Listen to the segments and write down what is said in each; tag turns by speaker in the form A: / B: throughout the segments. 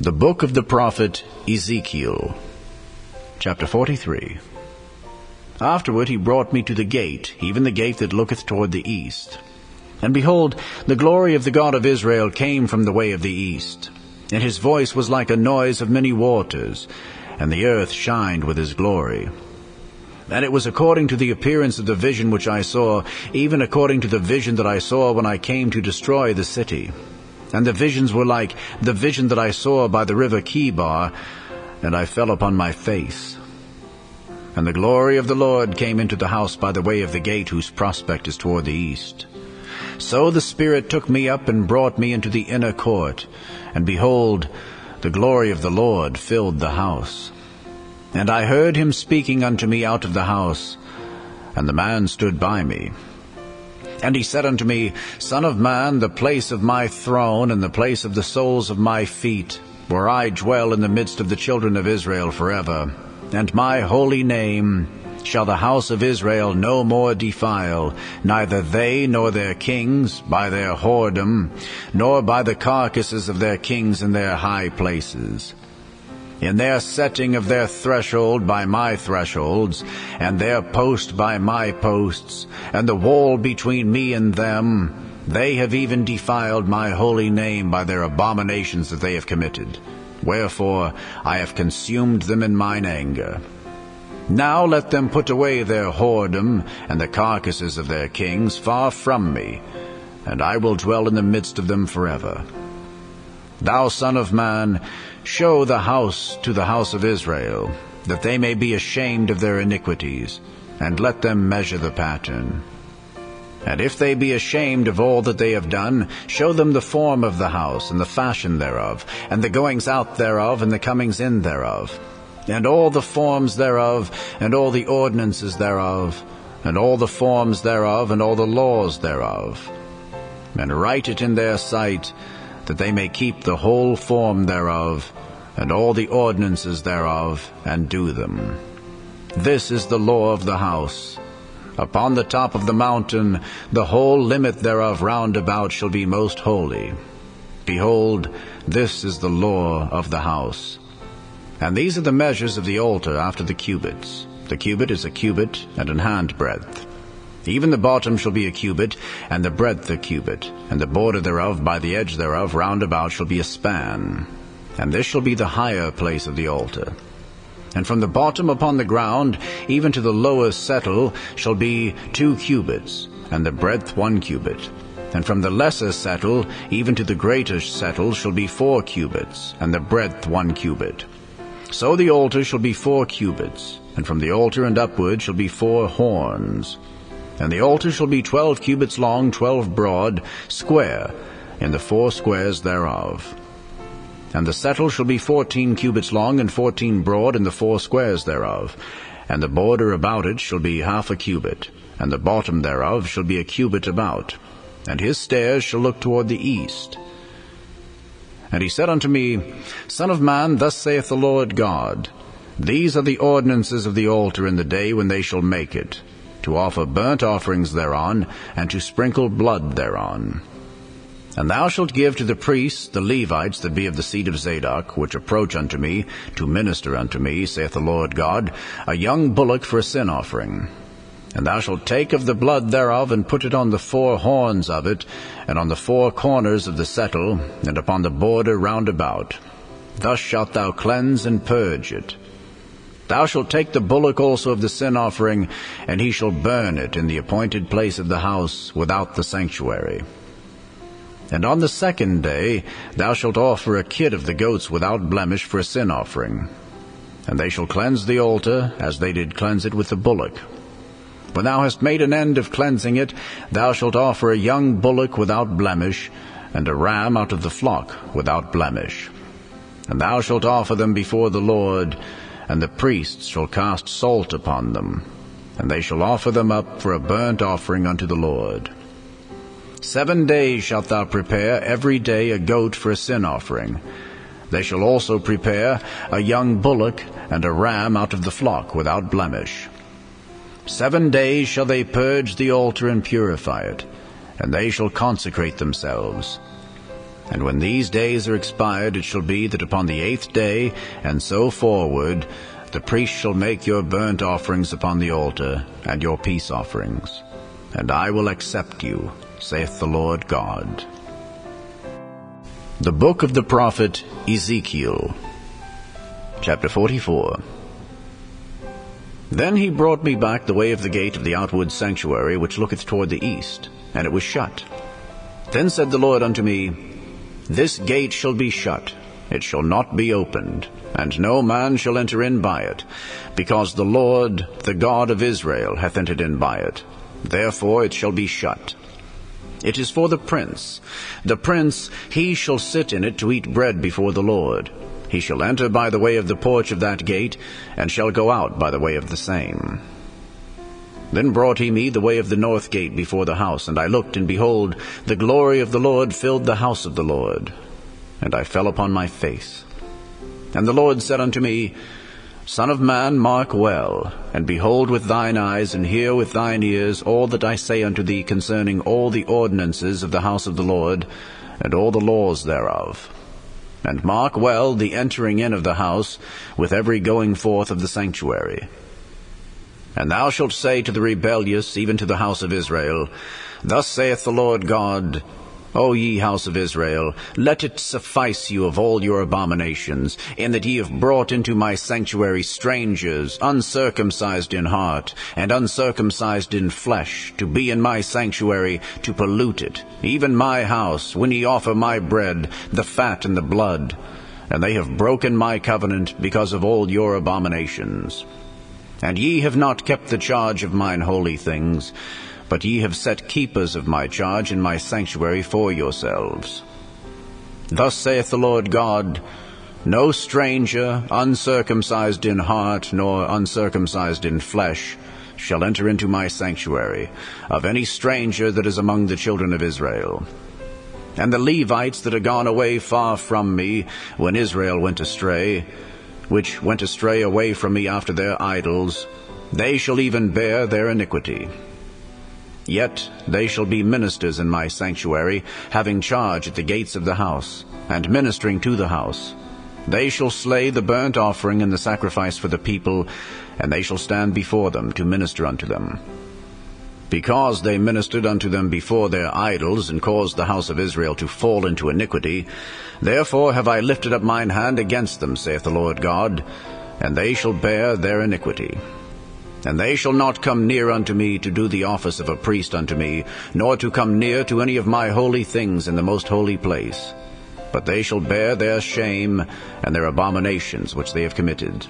A: The Book of the prophet Ezekiel, chapter 43. Afterward he brought me to the gate, even the gate that looketh toward the east. And behold, the glory of the God of Israel came from the way of the east. And his voice was like a noise of many waters, and the earth shined with his glory. And it was according to the appearance of the vision which I saw, even according to the vision that I saw when I came to destroy the city. And the visions were like the vision that I saw by the river Chebar, and I fell upon my face. And the glory of the Lord came into the house by the way of the gate whose prospect is toward the east. So the Spirit took me up and brought me into the inner court, and behold, the glory of the Lord filled the house. And I heard him speaking unto me out of the house, and the man stood by me. And he said unto me, Son of man, the place of my throne, and the place of the soles of my feet, where I dwell in the midst of the children of Israel forever, and my holy name shall the house of Israel no more defile, neither they nor their kings by their whoredom, nor by the carcasses of their kings in their high places. In their setting of their threshold by my thresholds, and their post by my posts, and the wall between me and them, they have even defiled my holy name by their abominations that they have committed. Wherefore I have consumed them in mine anger. Now let them put away their whoredom, and the carcasses of their kings far from me, and I will dwell in the midst of them forever. Thou son of man, show the house to the house of Israel, that they may be ashamed of their iniquities, and let them measure the pattern. And if they be ashamed of all that they have done, show them the form of the house, and the fashion thereof, and the goings out thereof, and the comings in thereof, and all the forms thereof, and all the ordinances thereof, and all the forms thereof, and all the laws thereof. And write it in their sight, that they may keep the whole form thereof, and all the ordinances thereof, and do them. This is the law of the house. Upon the top of the mountain, the whole limit thereof round about shall be most holy. Behold, this is the law of the house. And these are the measures of the altar after the cubits. The cubit is a cubit and an handbreadth. Even the bottom shall be a cubit, and the breadth a cubit, and the border thereof by the edge thereof round about shall be a span. And this shall be the higher place of the altar. And from the bottom upon the ground, even to the lower settle, shall be 2 cubits, and the breadth 1 cubit. And from the lesser settle, even to the greater settle, shall be 4 cubits, and the breadth 1 cubit. So the altar shall be 4 cubits, and from the altar and upward shall be 4 horns. And the altar shall be 12 cubits long, 12 broad, square, in the 4 squares thereof. And the settle shall be 14 cubits long, and 14 broad, in the 4 squares thereof. And the border about it shall be half a cubit, and the bottom thereof shall be a cubit about. And his stairs shall look toward the east. And he said unto me, Son of man, thus saith the Lord God, These are the ordinances of the altar in the day when they shall make it, to offer burnt offerings thereon, and to sprinkle blood thereon. And thou shalt give to the priests, the Levites that be of the seed of Zadok, which approach unto me, to minister unto me, saith the Lord God, a young bullock for a sin offering. And thou shalt take of the blood thereof, and put it on the 4 horns of it, and on the 4 corners of the settle, and upon the border round about. Thus shalt thou cleanse and purge it. Thou shalt take the bullock also of the sin offering, and he shall burn it in the appointed place of the house without the sanctuary. And on the 2nd day thou shalt offer a kid of the goats without blemish for a sin offering. And they shall cleanse the altar, as they did cleanse it with the bullock. When thou hast made an end of cleansing it, thou shalt offer a young bullock without blemish, and a ram out of the flock without blemish. And thou shalt offer them before the Lord, and the priests shall cast salt upon them, and they shall offer them up for a burnt offering unto the Lord. 7 days shalt thou prepare every day a goat for a sin offering. They shall also prepare a young bullock and a ram out of the flock without blemish. 7 days shall they purge the altar and purify it, and they shall consecrate themselves. And when these days are expired, it shall be that upon the 8th day, and so forward, the priest shall make your burnt offerings upon the altar, and your peace offerings. And I will accept you, saith the Lord God. The Book of the prophet Ezekiel, chapter 44. Then he brought me back the way of the gate of the outward sanctuary, which looketh toward the east, and it was shut. Then said the Lord unto me, This gate shall be shut, it shall not be opened, and no man shall enter in by it, because the Lord, the God of Israel, hath entered in by it. Therefore it shall be shut. It is for the prince. The prince, he shall sit in it to eat bread before the Lord. He shall enter by the way of the porch of that gate, and shall go out by the way of the same. Then brought he me the way of the north gate before the house, and I looked, and behold, the glory of the Lord filled the house of the Lord. And I fell upon my face. And the Lord said unto me, Son of man, mark well, and behold with thine eyes, and hear with thine ears all that I say unto thee concerning all the ordinances of the house of the Lord, and all the laws thereof. And mark well the entering in of the house, with every going forth of the sanctuary. And thou shalt say to the rebellious, even to the house of Israel, Thus saith the Lord God, O ye house of Israel, let it suffice you of all your abominations, in that ye have brought into my sanctuary strangers, uncircumcised in heart, and uncircumcised in flesh, to be in my sanctuary, to pollute it, even my house, when ye offer my bread, the fat and the blood. And they have broken my covenant because of all your abominations. And ye have not kept the charge of mine holy things, but ye have set keepers of my charge in my sanctuary for yourselves. Thus saith the Lord God, No stranger, uncircumcised in heart, nor uncircumcised in flesh, shall enter into my sanctuary, of any stranger that is among the children of Israel. And the Levites that are gone away far from me, when Israel went astray, which went astray away from me after their idols, they shall even bear their iniquity. Yet they shall be ministers in my sanctuary, having charge at the gates of the house, and ministering to the house. They shall slay the burnt offering and the sacrifice for the people, and they shall stand before them to minister unto them. Because they ministered unto them before their idols, and caused the house of Israel to fall into iniquity, therefore have I lifted up mine hand against them, saith the Lord God, and they shall bear their iniquity. And they shall not come near unto me to do the office of a priest unto me, nor to come near to any of my holy things in the most holy place. But they shall bear their shame and their abominations which they have committed.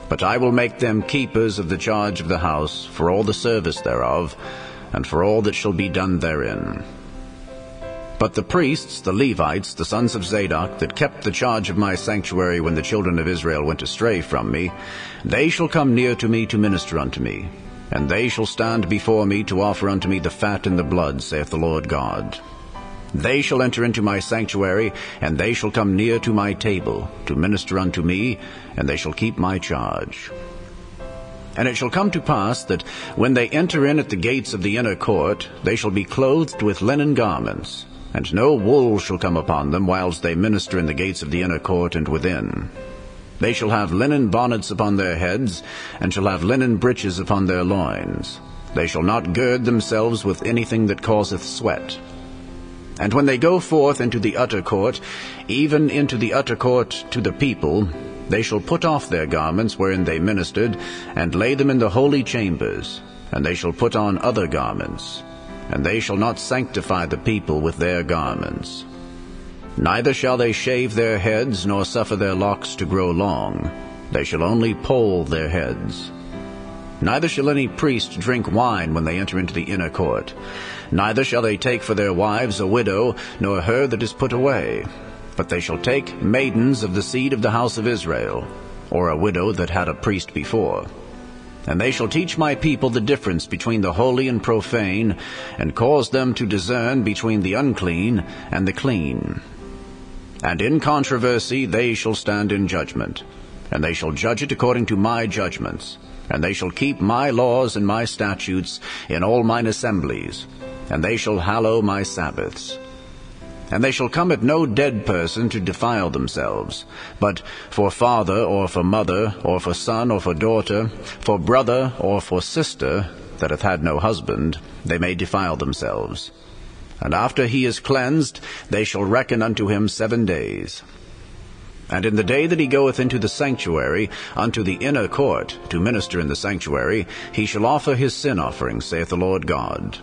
A: But I will make them keepers of the charge of the house, for all the service thereof, and for all that shall be done therein. But the priests, the Levites, the sons of Zadok, that kept the charge of my sanctuary when the children of Israel went astray from me, they shall come near to me to minister unto me, and they shall stand before me to offer unto me the fat and the blood, saith the Lord God. They shall enter into my sanctuary, and they shall come near to my table, to minister unto me, and they shall keep my charge. And it shall come to pass that when they enter in at the gates of the inner court, they shall be clothed with linen garments, and no wool shall come upon them whilst they minister in the gates of the inner court and within. They shall have linen bonnets upon their heads, and shall have linen breeches upon their loins. They shall not gird themselves with anything that causeth sweat. And when they go forth into the utter court, even into the utter court to the people, they shall put off their garments wherein they ministered, and lay them in the holy chambers, and they shall put on other garments. And they shall not sanctify the people with their garments. Neither shall they shave their heads, nor suffer their locks to grow long. They shall only poll their heads. Neither shall any priest drink wine when they enter into the inner court. Neither shall they take for their wives a widow, nor her that is put away. But they shall take maidens of the seed of the house of Israel, or a widow that had a priest before. And they shall teach my people the difference between the holy and profane, and cause them to discern between the unclean and the clean. And in controversy they shall stand in judgment, and they shall judge it according to my judgments, and they shall keep my laws and my statutes in all mine assemblies, and they shall hallow my Sabbaths. And they shall come at no dead person to defile themselves, but for father or for mother, or for son or for daughter, for brother or for sister, that hath had no husband, they may defile themselves. And after he is cleansed, they shall reckon unto him 7 days. And in the day that he goeth into the sanctuary, unto the inner court, to minister in the sanctuary, he shall offer his sin offering, saith the Lord God.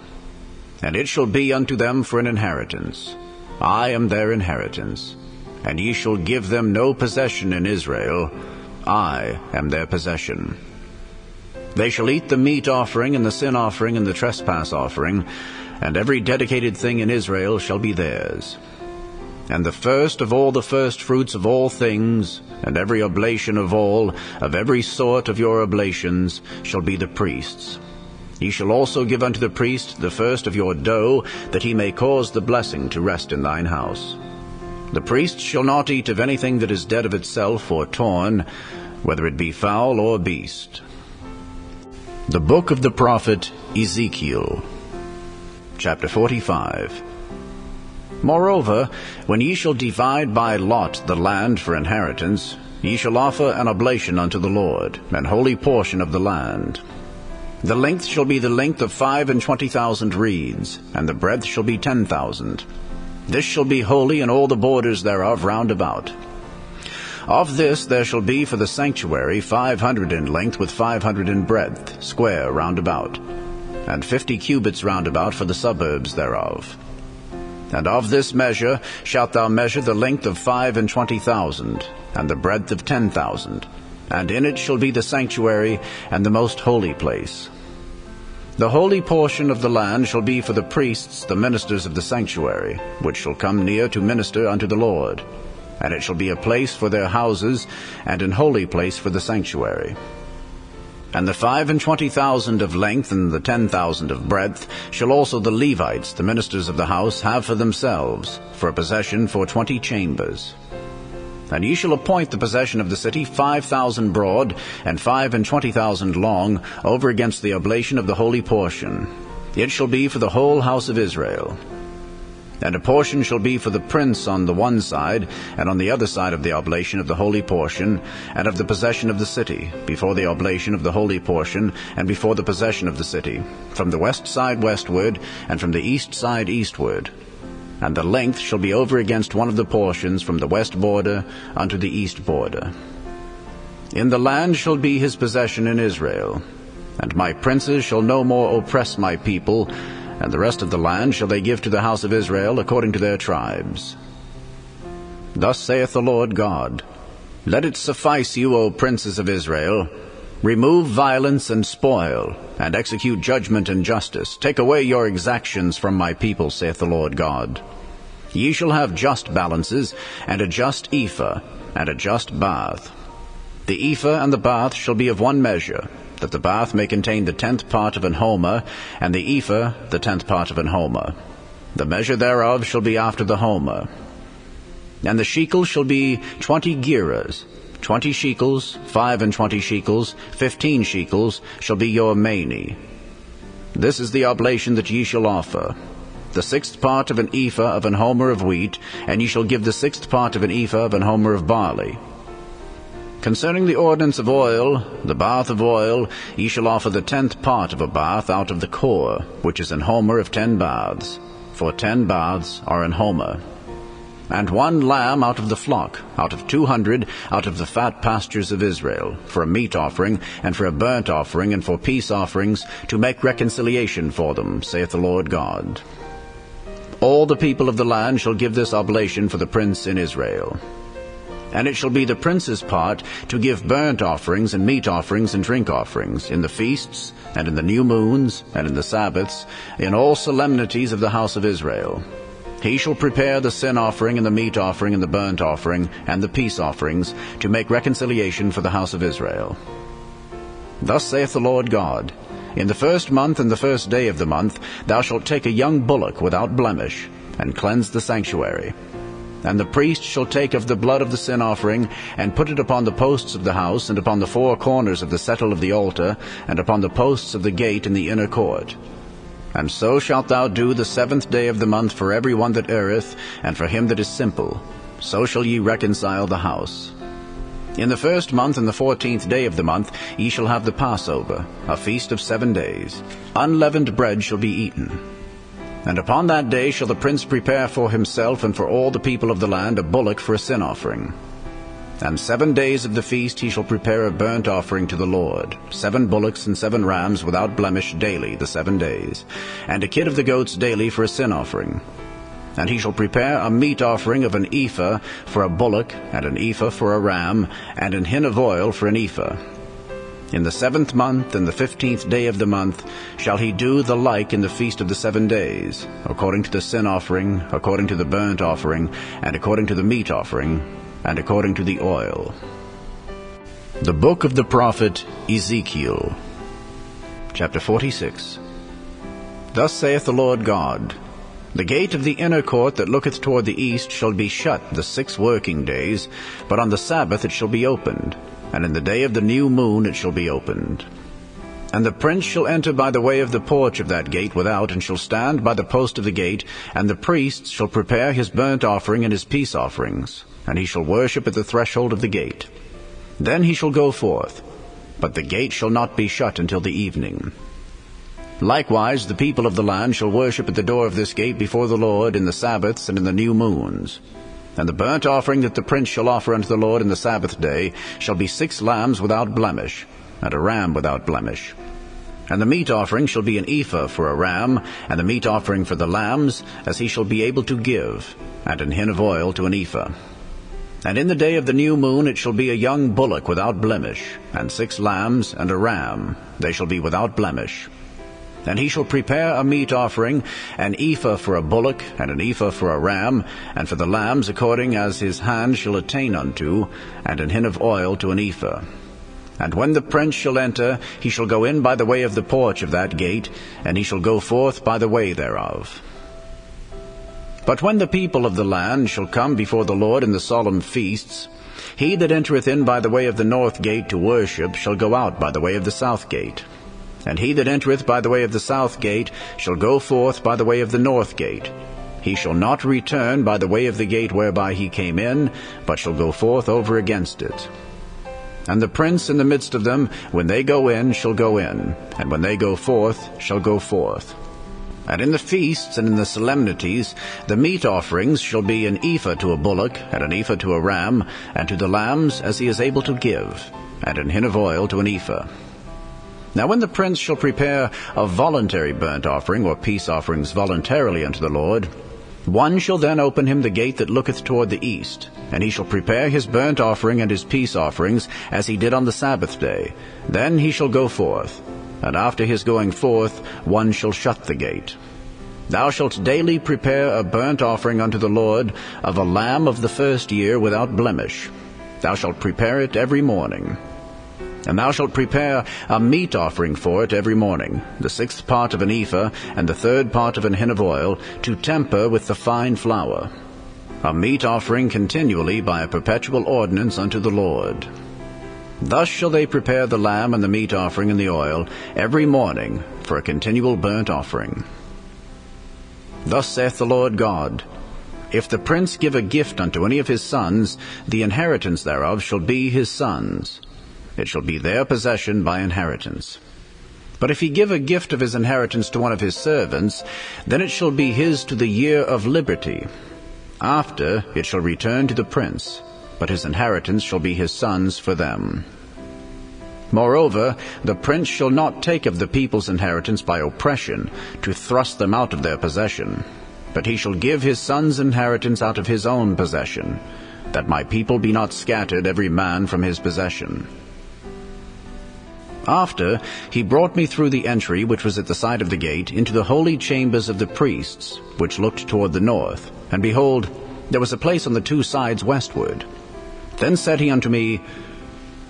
A: And it shall be unto them for an inheritance. I am their inheritance, and ye shall give them no possession in Israel. I am their possession. They shall eat the meat offering, and the sin offering, and the trespass offering, and every dedicated thing in Israel shall be theirs. And the first of all the firstfruits of all things, and every oblation of all, of every sort of your oblations, shall be the priest's. Ye shall also give unto the priest the first of your dough, that he may cause the blessing to rest in thine house. The priest shall not eat of anything that is dead of itself or torn, whether it be fowl or beast. The Book of the prophet Ezekiel, chapter 45. Moreover, when ye shall divide by lot the land for inheritance, ye shall offer an oblation unto the Lord, an holy portion of the land. The length shall be the length of 25,000 reeds, and the breadth shall be 10,000. This shall be holy in all the borders thereof round about. Of this there shall be for the sanctuary 500 in length with 500 in breadth, square round about, and 50 cubits round about for the suburbs thereof. And of this measure shalt thou measure the length of 25,000, and the breadth of 10,000. And in it shall be the sanctuary and the most holy place. The holy portion of the land shall be for the priests, the ministers of the sanctuary, which shall come near to minister unto the Lord. And it shall be a place for their houses, and an holy place for the sanctuary. And the 25,000 of length and the 10,000 of breadth shall also the Levites, the ministers of the house, have for themselves, for a possession for 20 chambers. And ye shall appoint the possession of the city 5,000 broad, and 25,000 long, over against the oblation of the holy portion. It shall be for the whole house of Israel. And a portion shall be for the prince on the one side, and on the other side of the oblation of the holy portion, and of the possession of the city, before the oblation of the holy portion, and before the possession of the city, from the west side westward, and from the east side eastward. And the length shall be over against one of the portions from the west border unto the east border. In the land shall be his possession in Israel. And my princes shall no more oppress my people, and the rest of the land shall they give to the house of Israel according to their tribes. Thus saith the Lord God, Let it suffice you, O princes of Israel. Remove violence and spoil, and execute judgment and justice. Take away your exactions from my people, saith the Lord God. Ye shall have just balances, and a just ephah, and a just bath. The ephah and the bath shall be of one measure, that the bath may contain the 10th part of an homer, and the ephah the 10th part of an homer. The measure thereof shall be after the homer. And the shekel shall be 20 gerahs. 20 shekels, 25 shekels, 15 shekels shall be your mani. This is the oblation that ye shall offer. The 6th part of an ephah of an homer of wheat, and ye shall give the 6th part of an ephah of an homer of barley. Concerning the ordinance of oil, the bath of oil, ye shall offer the 10th part of a bath out of the core, which is an homer of 10 baths, for 10 baths are an homer. And 1 lamb out of the flock, out of 200, out of the fat pastures of Israel, for a meat offering, and for a burnt offering, and for peace offerings, to make reconciliation for them, saith the Lord God. All the people of the land shall give this oblation for the prince in Israel. And it shall be the prince's part to give burnt offerings, and meat offerings, and drink offerings, in the feasts, and in the new moons, and in the Sabbaths, in all solemnities of the house of Israel. He shall prepare the sin offering, and the meat offering, and the burnt offering, and the peace offerings, to make reconciliation for the house of Israel. Thus saith the Lord God, In the 1st month and the 1st day of the month thou shalt take a young bullock without blemish, and cleanse the sanctuary. And the priest shall take of the blood of the sin offering, and put it upon the posts of the house, and upon the 4 corners of the settle of the altar, and upon the posts of the gate in the inner court. And so shalt thou do the 7th day of the month for every one that erreth, and for him that is simple. So shall ye reconcile the house. In the 1st month and the 14th day of the month ye shall have the Passover, a feast of 7 days. Unleavened bread shall be eaten. And upon that day shall the prince prepare for himself and for all the people of the land a bullock for a sin offering. And 7 days of the feast he shall prepare a burnt offering to the Lord, 7 bullocks and 7 rams without blemish daily the 7 days, and a kid of the goats daily for a sin offering. And he shall prepare a meat offering of an ephah for a bullock, and an ephah for a ram, and an hin of oil for an ephah. In the 7th month and the 15th day of the month shall he do the like in the feast of the 7 days, according to the sin offering, according to the burnt offering, and according to the meat offering, and according to the oil. The Book of the prophet Ezekiel, chapter 46. Thus saith the Lord God, The gate of the inner court that looketh toward the east shall be shut the 6 working days, but on the Sabbath it shall be opened, and in the day of the new moon it shall be opened. And the prince shall enter by the way of the porch of that gate without, and shall stand by the post of the gate, and the priests shall prepare his burnt offering and his peace offerings, and he shall worship at the threshold of the gate. Then he shall go forth, but the gate shall not be shut until the evening. Likewise the people of the land shall worship at the door of this gate before the Lord in the Sabbaths and in the new moons. And the burnt offering that the prince shall offer unto the Lord in the Sabbath day shall be 6 lambs without blemish, and a ram without blemish. And the meat offering shall be an ephah for a ram, and the meat offering for the lambs, as he shall be able to give, and an hin of oil to an ephah. And in the day of the new moon it shall be a young bullock without blemish, and 6 lambs, and a ram, they shall be without blemish. And he shall prepare a meat offering, an ephah for a bullock, and an ephah for a ram, and for the lambs according as his hand shall attain unto, and an hin of oil to an ephah. And when the prince shall enter, he shall go in by the way of the porch of that gate, and he shall go forth by the way thereof. But when the people of the land shall come before the Lord in the solemn feasts, he that entereth in by the way of the north gate to worship shall go out by the way of the south gate. And he that entereth by the way of the south gate shall go forth by the way of the north gate. He shall not return by the way of the gate whereby he came in, but shall go forth over against it. And the prince in the midst of them, when they go in, shall go in, and when they go forth, shall go forth. And in the feasts and in the solemnities the meat offerings shall be an ephah to a bullock, and an ephah to a ram, and to the lambs as he is able to give, and an hin of oil to an ephah. Now when the prince shall prepare a voluntary burnt offering or peace offerings voluntarily unto the Lord, one shall then open him the gate that looketh toward the east, and he shall prepare his burnt offering and his peace offerings as he did on the Sabbath day. Then he shall go forth. And after his going forth, one shall shut the gate. Thou shalt daily prepare a burnt offering unto the Lord of a lamb of the 1st year without blemish. Thou shalt prepare it every morning. And thou shalt prepare a meat offering for it every morning, the 6th part of an ephah, and the 3rd part of an hin of oil, to temper with the fine flour. A meat offering continually by a perpetual ordinance unto the Lord. Thus shall they prepare the lamb and the meat offering and the oil every morning for a continual burnt offering. Thus saith the Lord God, If the prince give a gift unto any of his sons, the inheritance thereof shall be his sons. It shall be their possession by inheritance. But if he give a gift of his inheritance to one of his servants, then it shall be his to the year of liberty. After it shall return to the prince, but his inheritance shall be his sons for them. Moreover, the prince shall not take of the people's inheritance by oppression, to thrust them out of their possession, but he shall give his sons' inheritance out of his own possession, that my people be not scattered every man from his possession. After he brought me through the entry which was at the side of the gate into the holy chambers of the priests, which looked toward the north, and behold, there was a place on the 2 sides westward. Then said he unto me,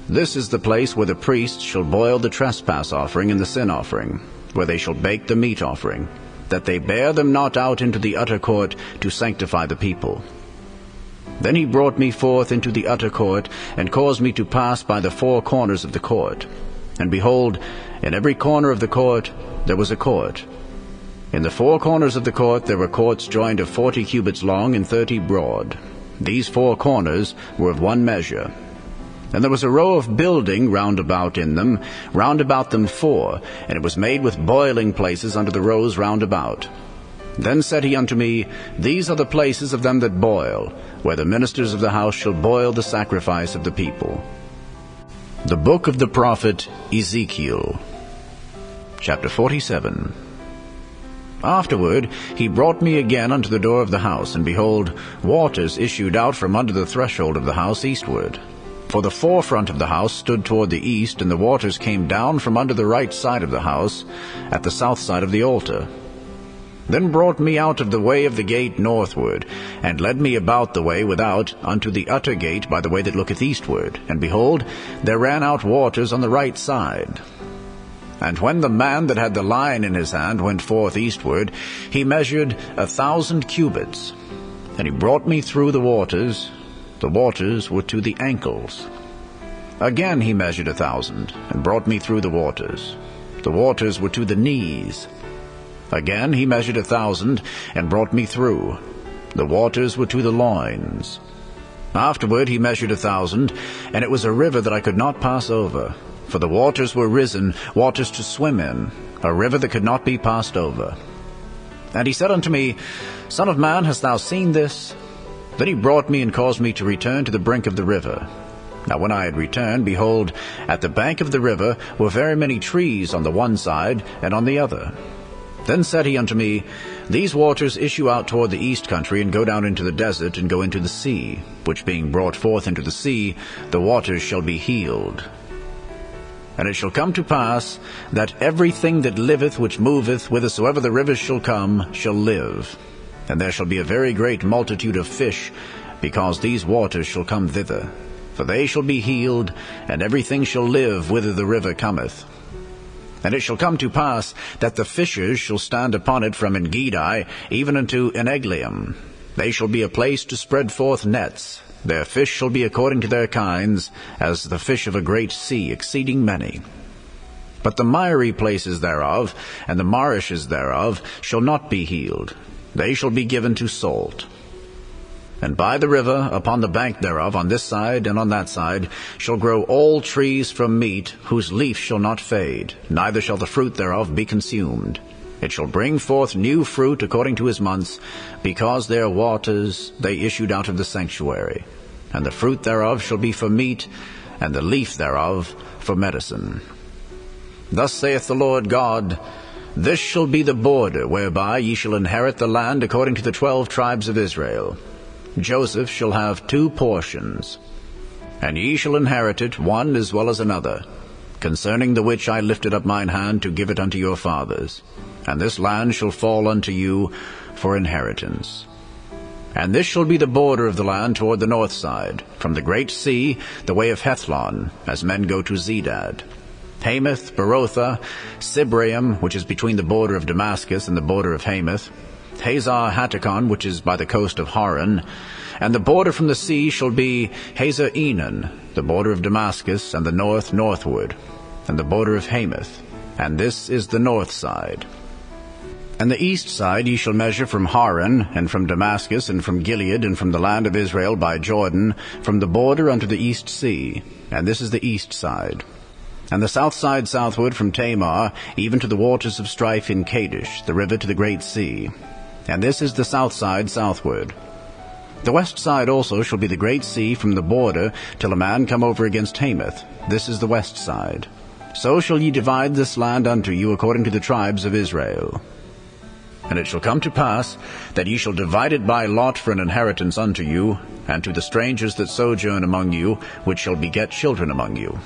A: This is the place where the priests shall boil the trespass offering and the sin offering, where they shall bake the meat offering, that they bear them not out into the utter court to sanctify the people. Then he brought me forth into the utter court, and caused me to pass by the 4 corners of the court. And behold, in every corner of the court there was a court. In the four corners of the court there were courts joined of 40 cubits long and 30 broad. These four corners were of one measure. And there was a row of building round about them 4, and it was made with boiling places unto the rows round about. Then said he unto me, These are the places of them that boil, where the ministers of the house shall boil the sacrifice of the people. The Book of the prophet Ezekiel, chapter 47. Afterward he brought me again unto the door of the house, and behold, waters issued out from under the threshold of the house eastward. For the forefront of the house stood toward the east, and the waters came down from under the right side of the house, at the south side of the altar. Then brought me out of the way of the gate northward, and led me about the way without unto the utter gate by the way that looketh eastward. And behold, there ran out waters on the right side. And when the man that had the line in his hand went forth eastward, he measured 1,000 cubits. And he brought me through the waters. The waters were to the ankles. Again he measured 1,000, and brought me through the waters. The waters were to the knees. Again he measured 1,000, and brought me through. The waters were to the loins. Afterward he measured 1,000, and it was a river that I could not pass over. For the waters were risen, waters to swim in, a river that could not be passed over. And he said unto me, Son of man, hast thou seen this? Then he brought me and caused me to return to the brink of the river. Now when I had returned, behold, at the bank of the river were very many trees on the one side and on the other. Then said he unto me, These waters issue out toward the east country, and go down into the desert, and go into the sea, which being brought forth into the sea, the waters shall be healed. And it shall come to pass, that everything that liveth which moveth whithersoever the rivers shall come shall live. And there shall be a very great multitude of fish, because these waters shall come thither. For they shall be healed, and everything shall live whither the river cometh. And it shall come to pass, that the fishers shall stand upon it from Engedi even unto Eneglaim. They shall be a place to spread forth nets. Their fish shall be according to their kinds, as the fish of a great sea, exceeding many. But the miry places thereof, and the marishes thereof, shall not be healed. They shall be given to salt. And by the river, upon the bank thereof, on this side and on that side, shall grow all trees from meat, whose leaf shall not fade, neither shall the fruit thereof be consumed. It shall bring forth new fruit according to his months, because their waters they issued out of the sanctuary. And the fruit thereof shall be for meat, and the leaf thereof for medicine. Thus saith the Lord God, This shall be the border whereby ye shall inherit the land according to the 12 tribes of Israel. Joseph shall have 2 portions, and ye shall inherit it one as well as another, concerning the which I lifted up mine hand to give it unto your fathers. And this land shall fall unto you for inheritance. And this shall be the border of the land toward the north side, from the great sea, the way of Hethlon, as men go to Zedad. Hamath, Berotha, Sibraim, which is between the border of Damascus and the border of Hamath, Hazar Hatticon, which is by the coast of Haran, and the border from the sea shall be Hazar Enan, the border of Damascus, and the north northward, and the border of Hamath, and this is the north side. And the east side ye shall measure from Haran, and from Damascus, and from Gilead, and from the land of Israel by Jordan, from the border unto the east sea, and this is the east side. And the south side southward from Tamar, even to the waters of strife in Kadesh, the river to the great sea. And this is the south side southward. The west side also shall be the great sea from the border till a man come over against Hamath. This is the west side. So shall ye divide this land unto you according to the tribes of Israel. And it shall come to pass that ye shall divide it by lot for an inheritance unto you, and to the strangers that sojourn among you, which shall beget children among you.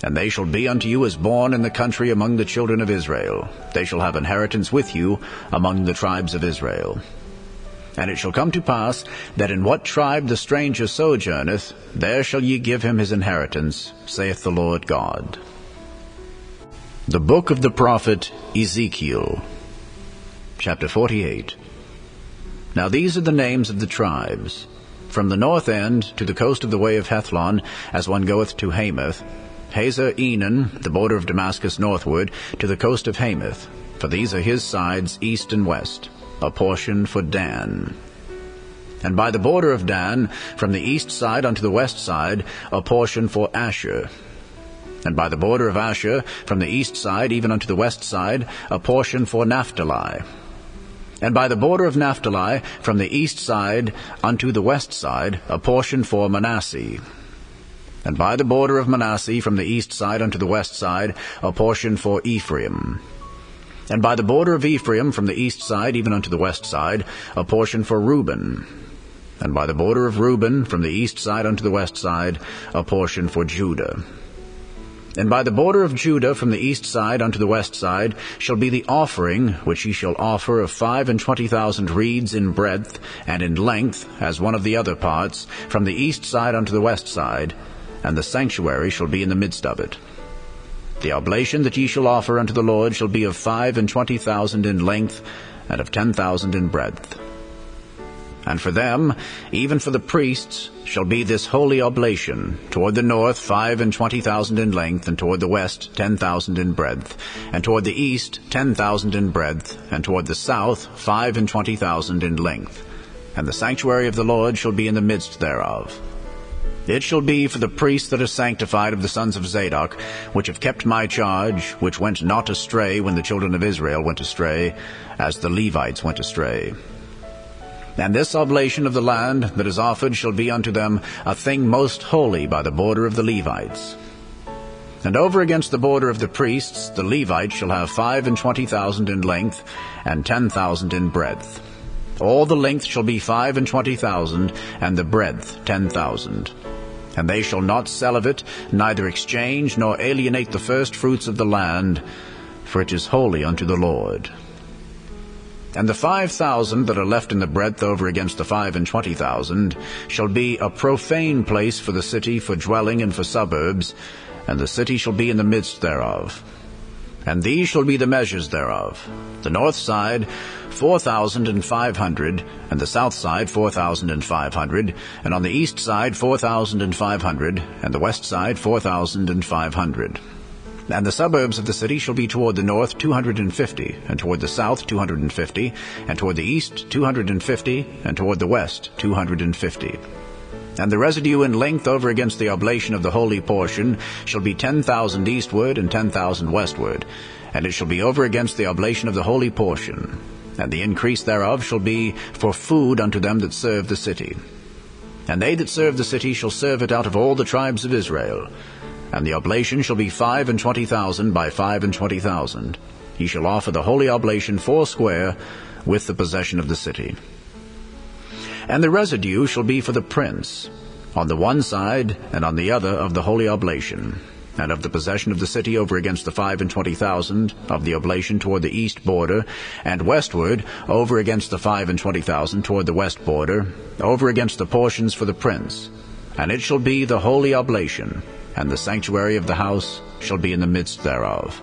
A: And they shall be unto you as born in the country among the children of Israel. They shall have inheritance with you among the tribes of Israel. And it shall come to pass that in what tribe the stranger sojourneth, there shall ye give him his inheritance, saith the Lord God. The Book of the prophet Ezekiel, chapter 48. Now these are the names of the tribes. From the north end to the coast of the way of Hethlon, as one goeth to Hamath, Hazar Enan, the border of Damascus northward, to the coast of Hamath, for these are his sides east and west, a portion for Dan. And by the border of Dan, from the east side unto the west side, a portion for Asher. And by the border of Asher, from the east side even unto the west side, a portion for Naphtali. And by the border of Naphtali, from the east side unto the west side, a portion for Manasseh. And by the border of Manasseh, from the east side unto the west side, a portion for Ephraim. And by the border of Ephraim, from the east side even unto the west side, a portion for Reuben. And by the border of Reuben, from the east side unto the west side, a portion for Judah. And by the border of Judah, from the east side unto the west side, shall be the offering which ye shall offer of 25,000 reeds in breadth and in length, as one of the other parts, from the east side unto the west side, and the sanctuary shall be in the midst of it. The oblation that ye shall offer unto the Lord shall be of 25,000 in length, and of 10,000 in breadth. And for them, even for the priests, shall be this holy oblation, toward the north 25,000 in length, and toward the west 10,000 in breadth, and toward the east 10,000 in breadth, and toward the south 25,000 in length. And the sanctuary of the Lord shall be in the midst thereof. It shall be for the priests that are sanctified of the sons of Zadok, which have kept my charge, which went not astray when the children of Israel went astray, as the Levites went astray. And this oblation of the land that is offered shall be unto them a thing most holy by the border of the Levites. And over against the border of the priests the Levites shall have 25,000 in length, and 10,000 in breadth. All the length shall be 25,000, and the breadth 10,000. And they shall not sell of it, neither exchange nor alienate the first fruits of the land, for it is holy unto the Lord. And the 5,000 that are left in the breadth over against the 25,000 shall be a profane place for the city, for dwelling and for suburbs, and the city shall be in the midst thereof. And these shall be the measures thereof: the north side 4,500, and the south side 4,500, and on the east side 4,500, and the west side 4,500. And the suburbs of the city shall be toward the north 250, and toward the south 250, and toward the east 250, and toward the west 250. And the residue in length over against the oblation of the holy portion shall be 10,000 eastward and 10,000 westward, and it shall be over against the oblation of the holy portion. And the increase thereof shall be for food unto them that serve the city. And they that serve the city shall serve it out of all the tribes of Israel. And the oblation shall be 25,000 by 25,000. He shall offer the holy oblation foursquare with the possession of the city. And the residue shall be for the prince, on the one side and on the other of the holy oblation, and of the possession of the city over against the 25,000 of the oblation toward the east border, and westward over against the 25,000 toward the west border, over against the portions for the prince. And it shall be the holy oblation, and the sanctuary of the house shall be in the midst thereof.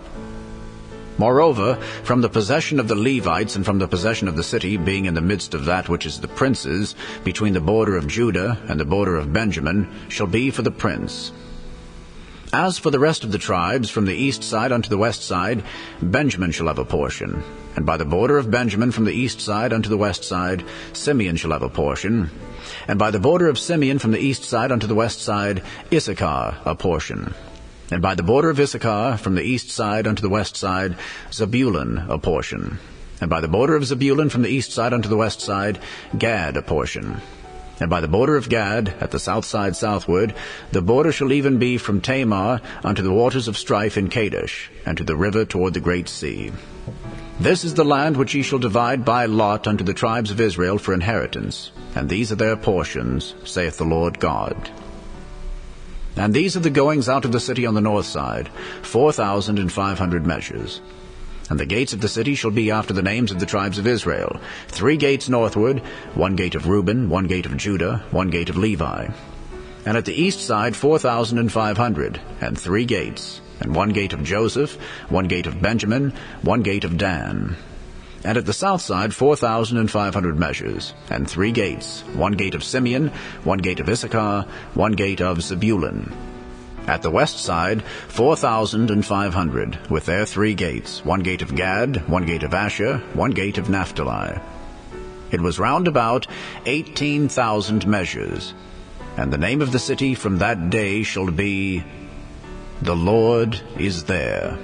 A: Moreover, from the possession of the Levites and from the possession of the city, being in the midst of that which is the prince's, between the border of Judah and the border of Benjamin, shall be for the prince. As for the rest of the tribes, from the east side unto the west side, Benjamin shall have a portion. And by the border of Benjamin from the east side unto the west side, Simeon shall have a portion. And by the border of Simeon from the east side unto the west side, Issachar a portion. And by the border of Issachar, from the east side unto the west side, Zebulun a portion. And by the border of Zebulun, from the east side unto the west side, Gad a portion. And by the border of Gad, at the south side southward, the border shall even be from Tamar unto the waters of strife in Kadesh, and to the river toward the great sea. This is the land which ye shall divide by lot unto the tribes of Israel for inheritance, and these are their portions, saith the Lord God. And these are the goings out of the city on the north side, 4,500 measures. And the gates of the city shall be after the names of the tribes of Israel, 3 gates northward, 1 gate of Reuben, 1 gate of Judah, 1 gate of Levi. And at the east side 4,500, and 3 gates, and 1 gate of Joseph, 1 gate of Benjamin, 1 gate of Dan. And at the south side 4,500 measures, and 3 gates, 1 gate of Simeon, 1 gate of Issachar, 1 gate of Zebulun. At the west side 4,500, with their 3 gates, 1 gate of Gad, 1 gate of Asher, 1 gate of Naphtali. It was round about 18,000 measures. And the name of the city from that day shall be, The Lord is there.